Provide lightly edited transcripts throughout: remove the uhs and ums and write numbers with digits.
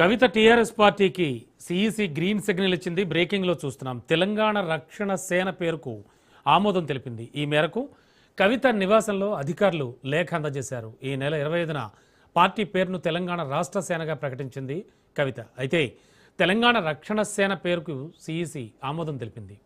కవిత TRS పార్టీకి CEC green signal ఇచ్చింది. బ్రేకింగ్లో చూస్తున్నాం. తెలంగాణ రక్షణ సేన పేరుకు ఆమోదం తెలిపింది. ఈ మేరకు కవిత నివాసంలో అధికారులు లేఖ అందజేశారు. ఈ నెల 25న పార్టీ పేరును తెలంగాణ రాష్ట్ర సేనగా ప్రకటించింది కవిత. అయితే తెలంగాణ రక్షణ సేన పేరుకు సిఈసి ఆమోదం తెలిపింది.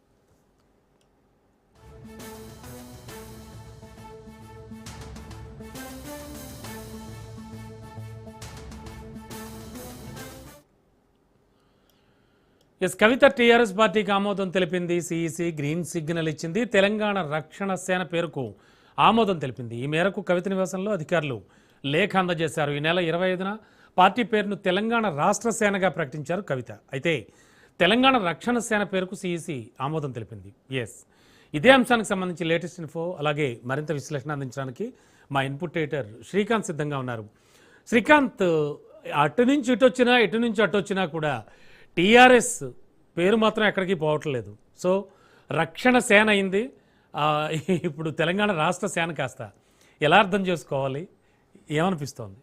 కవిత టీఆర్ఎస్ పార్టీకి ఆమోదం తెలిపింది. సిఈసి గ్రీన్ సిగ్నల్ ఇచ్చింది. తెలంగాణ రక్షణ సేన పేరుకు ఆమోదం తెలిపింది. ఈ మేరకు కవిత నివాసంలో అధికారులు లేఖ అందజేశారు. ఈ నెల 25న పార్టీ పేరును తెలంగాణ రాష్ట్ర సేనగా ప్రకటించారు కవిత. అయితే తెలంగాణ రక్షణ సేన పేరుకు సిఈసి ఆమోదం తెలిపింది. ఇదే అంశానికి సంబంధించి లేటెస్ట్ ఇన్ఫో అలాగే మరింత విశ్లేషణ అందించడానికి మా ఇన్పుట్ ఎడిటర్ శ్రీకాంత్ సిద్ధంగా ఉన్నారు. శ్రీకాంత్, అటు నుంచి ఇటు వచ్చినా ఇటు నుంచి అటు వచ్చినా కూడా టీఆర్ఎస్ పేరు మాత్రం ఎక్కడికి పోవట్లేదు. సో రక్షణ సేన అయింది. ఇప్పుడు తెలంగాణ రాష్ట్ర సేన కాస్త ఎలా అర్థం చేసుకోవాలి, ఏమనిపిస్తోంది?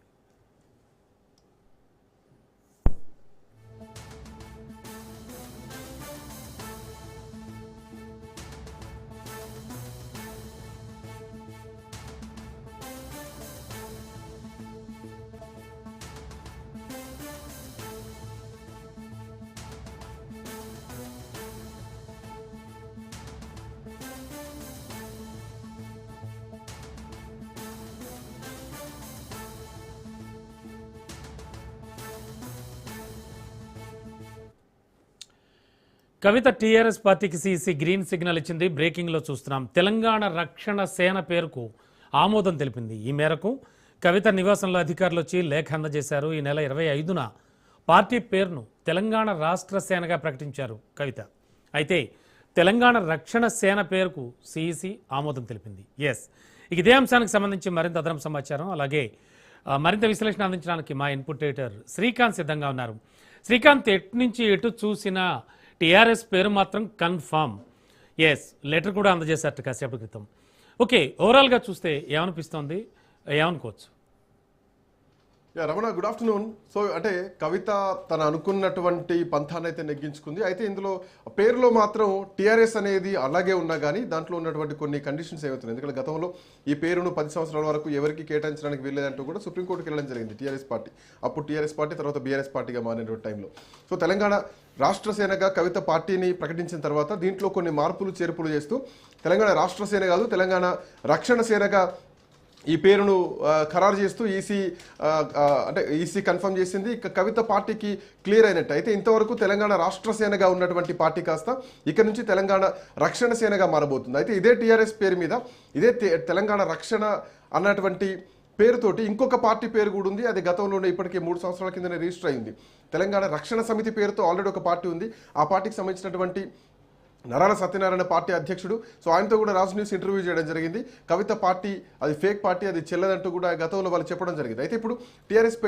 కవిత టీఆర్ఎస్ పార్టీకి సిఈసి గ్రీన్ సిగ్నల్ ఇచ్చింది. బ్రేకింగ్లో చూస్తున్నాం. తెలంగాణ రక్షణ సేన పేరుకు ఆమోదం తెలిపింది. ఈ మేరకు కవిత నివాసంలో అధికారులు వచ్చి లేఖ అందజేశారు. ఈ నెల 25న పార్టీ పేరును తెలంగాణ రాష్ట్ర సేనగా ప్రకటించారు కవిత. అయితే తెలంగాణ రక్షణ సేన పేరుకు సిఈసి ఆమోదం తెలిపింది. ఇదే అంశానికి సంబంధించి మరింత అదనపు సమాచారం అలాగే మరింత విశ్లేషణ అందించడానికి మా ఇన్పుట్ ఎడిటర్ శ్రీకాంత్ సిద్ధంగా ఉన్నారు. శ్రీకాంత్, ఎటు నుంచి ఎటు చూసినా టీఆర్ఎస్ పేరు మాత్రం కన్ఫామ్. లెటర్ కూడా అందజేశారట కాసేపటి క్రితం. ఓకే, ఓవరాల్గా చూస్తే ఏమనిపిస్తోంది, ఏమనుకోవచ్చు? Ramana, good afternoon. సో అంటే కవిత తను అనుకున్నటువంటి పంథాన్ని అయితే నెగ్గించుకుంది. అయితే ఇందులో పేరులో మాత్రం టీఆర్ఎస్ అనేది అలాగే ఉన్నా కానీ దాంట్లో ఉన్నటువంటి కొన్ని కండిషన్స్ ఏమవుతున్నాయి. ఎందుకంటే గతంలో ఈ పేరును 10 సంవత్సరాల వరకు ఎవరికి కేటాయించడానికి వెళ్ళలేదంటూ కూడా సుప్రీంకోర్టుకి వెళ్ళడం జరిగింది టీఆర్ఎస్ పార్టీ. అప్పుడు టీఆర్ఎస్ పార్టీ తర్వాత బీఆర్ఎస్ పార్టీగా మారినటువంటి టైంలో సో తెలంగాణ రాష్ట్ర సేనగా కవిత పార్టీని ప్రకటించిన తర్వాత దీంట్లో కొన్ని మార్పులు చేర్పులు చేస్తూ తెలంగాణ రాష్ట్ర సేన కాదు తెలంగాణ రక్షణ సేనగా ఈ పేరును ఖరారు చేస్తూ ఈసీ కన్ఫర్మ్ చేసింది. కవిత పార్టీకి క్లియర్ అయినట్టు. అయితే ఇంతవరకు తెలంగాణ రాష్ట్ర సేనగా ఉన్నటువంటి పార్టీ కాస్త ఇక నుంచి తెలంగాణ రక్షణ సేనగా మారబోతుంది. అయితే ఇదే టీఆర్ఎస్ పేరు మీద ఇదే తెలంగాణ రక్షణ అన్నటువంటి పేరుతోటి ఇంకొక పార్టీ పేరు కూడా ఉంది. అది గతంలోనే ఇప్పటికే 3 సంవత్సరాల కిందనే రిజిస్టర్ అయింది. తెలంగాణ రక్షణ సమితి పేరుతో ఆల్రెడీ ఒక పార్టీ ఉంది. ఆ పార్టీకి సంబంధించినటువంటి నరాల సత్యనారాయణ పార్టీ అధ్యక్షుడు. సో ఆయనతో కూడా రాజ్ న్యూస్ ఇంటర్వ్యూ చేయడం జరిగింది. కవిత పార్టీ అది ఫేక్ పార్టీ, అది చెల్లదంటూ కూడా గతంలో వాళ్ళు చెప్పడం జరిగింది. అయితే ఇప్పుడు టీఆర్ఎస్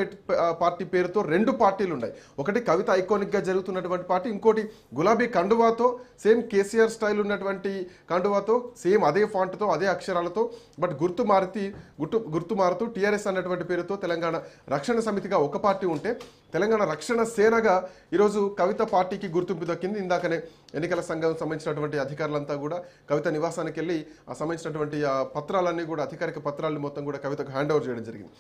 పార్టీ పేరుతో 2 పార్టీలు ఉన్నాయి. ఒకటి కవిత ఐకానిక్గా జరుగుతున్నటువంటి పార్టీ, ఇంకోటి గులాబీ కండువాతో సేమ్ కేసీఆర్ స్టైల్ ఉన్నటువంటి కండువాతో సేమ్ అదే ఫాంట్తో అదే అక్షరాలతో బట్ గుర్తు మారుతూ టీఆర్ఎస్ అన్నటువంటి పేరుతో తెలంగాణ రక్షణ సమితిగా ఒక పార్టీ ఉంటే తెలంగాణ రక్షణ సేనగా ఈరోజు కవిత పార్టీకి గుర్తింపు దక్కింది. ఇందాకనే ఎన్నికల సంఘం సంబంధించినటువంటి అధికారులంతా కూడా కవిత నివాసానికి వెళ్ళి ఆ సంబంధించినటువంటి ఆ పత్రాలన్నీ కూడా అధికారిక పత్రాలను మొత్తం కూడా కవితకు హ్యాండ్ ఓవర్ చేయడం జరిగింది.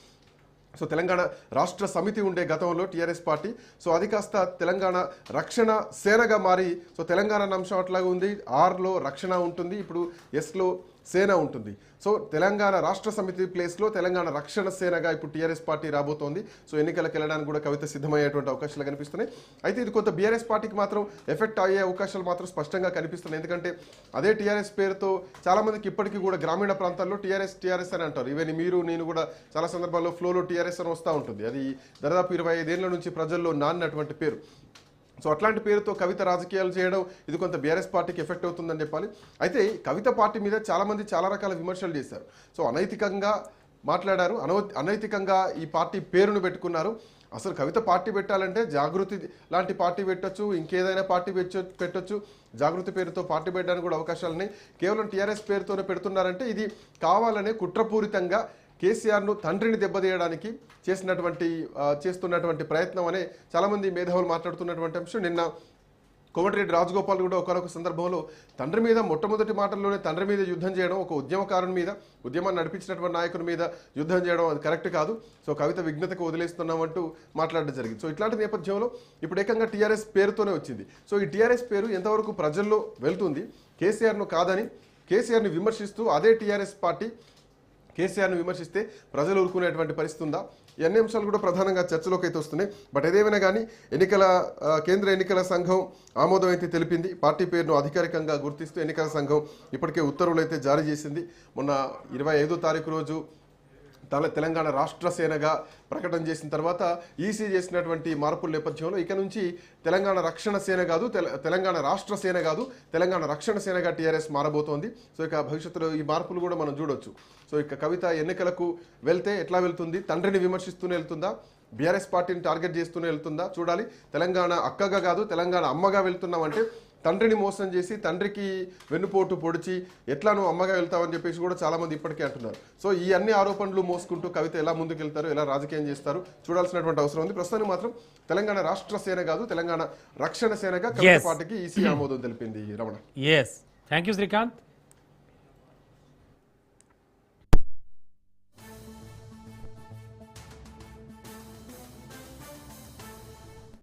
సో తెలంగాణ రాష్ట్ర సమితి ఉండే గతంలో టీఆర్ఎస్ పార్టీ సో అది కాస్త తెలంగాణ రక్షణ సేనగా మారి సో తెలంగాణ అంశం అట్లాగా ఉంది. ఆర్లో రక్షణ ఉంటుంది, ఇప్పుడు ఎస్లో సేన ఉంటుంది. సో తెలంగాణ రాష్ట్ర సమితి ప్లేస్లో తెలంగాణ రక్షణ సేనగా ఇప్పుడు టీఆర్ఎస్ పార్టీ రాబోతోంది. సో ఎన్నికలకు వెళ్ళడానికి కూడా కవిత సిద్ధమయ్యేటువంటి అవకాశాలు కనిపిస్తున్నాయి. అయితే ఇది కొంత బీఆర్ఎస్ పార్టీకి మాత్రం ఎఫెక్ట్ అయ్యే అవకాశాలు మాత్రం స్పష్టంగా కనిపిస్తున్నాయి. ఎందుకంటే అదే టీఆర్ఎస్ పేరుతో చాలామందికి ఇప్పటికీ కూడా గ్రామీణ ప్రాంతాల్లో టీఆర్ఎస్ అని అంటారు. ఈవెన్ మీరు నేను కూడా చాలా సందర్భాల్లో ఫ్లోలో టీఆర్ఎస్ అని వస్తూ ఉంటుంది. అది దాదాపు 25 ఏళ్ల నుంచి ప్రజల్లో నాన్నటువంటి పేరు. సో అట్లాంటి పేరుతో కవిత రాజకీయాలు చేయడం ఇది కొంత బీఆర్ఎస్ పార్టీకి ఎఫెక్ట్ అవుతుందని చెప్పాలి. అయితే కవిత పార్టీ మీద చాలామంది చాలా రకాల విమర్శలు చేశారు. సో అనైతికంగా మాట్లాడారు, అనైతికంగా ఈ పార్టీ పేరును పెట్టుకున్నారు. అసలు కవిత పార్టీ పెట్టాలంటే జాగృతి లాంటి పార్టీ పెట్టొచ్చు, ఇంకేదైనా పార్టీ పెట్టొచ్చు. జాగృతి పేరుతో పార్టీ పెట్టడానికి కూడా అవకాశాలు ఉన్నాయి. కేవలం టీఆర్ఎస్ పేరుతోనే పెడుతున్నారంటే ఇది కావాలనే కుట్రపూరితంగా కేసీఆర్ను తండ్రిని దెబ్బతీయడానికి చేస్తున్నటువంటి ప్రయత్నం అనే చాలామంది మేధావులు మాట్లాడుతున్నటువంటి అంశం. నిన్న కోమటిరెడ్డి రాజగోపాల్ కూడా ఒకనొక సందర్భంలో తండ్రి మీద మొట్టమొదటి మాటల్లోనే తండ్రి మీద యుద్ధం చేయడం, ఒక ఉద్యమకారుని మీద, ఉద్యమాన్ని నడిపించినటువంటి నాయకుని మీద యుద్ధం చేయడం అది కరెక్ట్ కాదు. సో కవిత విఘ్నతకు వదిలేస్తున్నామంటూ మాట్లాడడం జరిగింది. సో ఇట్లాంటి నేపథ్యంలో ఇప్పుడు ఏకంగా టీఆర్ఎస్ పేరుతోనే వచ్చింది. సో ఈ టీఆర్ఎస్ పేరు ఎంతవరకు ప్రజల్లో వెళ్తుంది? కేసీఆర్ను కాదని కేసీఆర్ని విమర్శిస్తూ అదే టీఆర్ఎస్ పార్టీ కేసీఆర్ను విమర్శిస్తే ప్రజలు ఊరుకునేటువంటి పరిస్థితి ఉందా? ఈ అన్ని అంశాలు కూడా ప్రధానంగా చర్చలోకి అయితే వస్తున్నాయి. బట్ ఏదేమైనా కానీ కేంద్ర ఎన్నికల సంఘం ఆమోదం అయితే తెలిపింది. పార్టీ పేరును అధికారికంగా గుర్తిస్తూ ఎన్నికల సంఘం ఇప్పటికే ఉత్తర్వులు అయితే జారీ చేసింది. మొన్న 25వ తారీఖు రోజు తెలంగాణ రాష్ట్ర సేనగా ప్రకటన చేసిన తర్వాత ఈసీ చేసినటువంటి మార్పుల నేపథ్యంలో ఇక నుంచి తెలంగాణ రక్షణ సేన కాదు, తెలంగాణ రాష్ట్ర సేన కాదు, తెలంగాణ రక్షణ సేనగా టీఆర్ఎస్ మారబోతోంది. సో ఇక భవిష్యత్తులో ఈ మార్పులు కూడా మనం చూడొచ్చు. సో ఇక కవిత ఎన్నికలకు వెళ్తే ఎట్లా వెళ్తుంది? తండ్రిని విమర్శిస్తూనే వెళ్తుందా? బీఆర్ఎస్ పార్టీని టార్గెట్ చేస్తూనే వెళ్తుందా? చూడాలి. తెలంగాణ అక్కగా కాదు, తెలంగాణ అమ్మగా వెళ్తున్నామంటే తండ్రిని మోసం చేసి తండ్రికి వెన్నుపోటు పొడిచి ఎట్లా నువ్వు అమ్మగా వెళ్తావని చెప్పేసి కూడా చాలామంది ఇప్పటికే అంటున్నారు. సో ఈ అన్ని ఆరోపణలు మోసుకుంటూ కవిత ఎలా ముందుకు వెళ్తారు, ఎలా రాజకీయం చేస్తారు చూడాల్సినటువంటి అవసరం ఉంది. ప్రస్తుతానికి మాత్రం తెలంగాణ రాష్ట్ర సేన కాదు, తెలంగాణ రక్షణ సేనగా కవిత పార్టీకి ఈసీ ఆమోదం తెలిపింది. రమణ. Thank you Srikanth.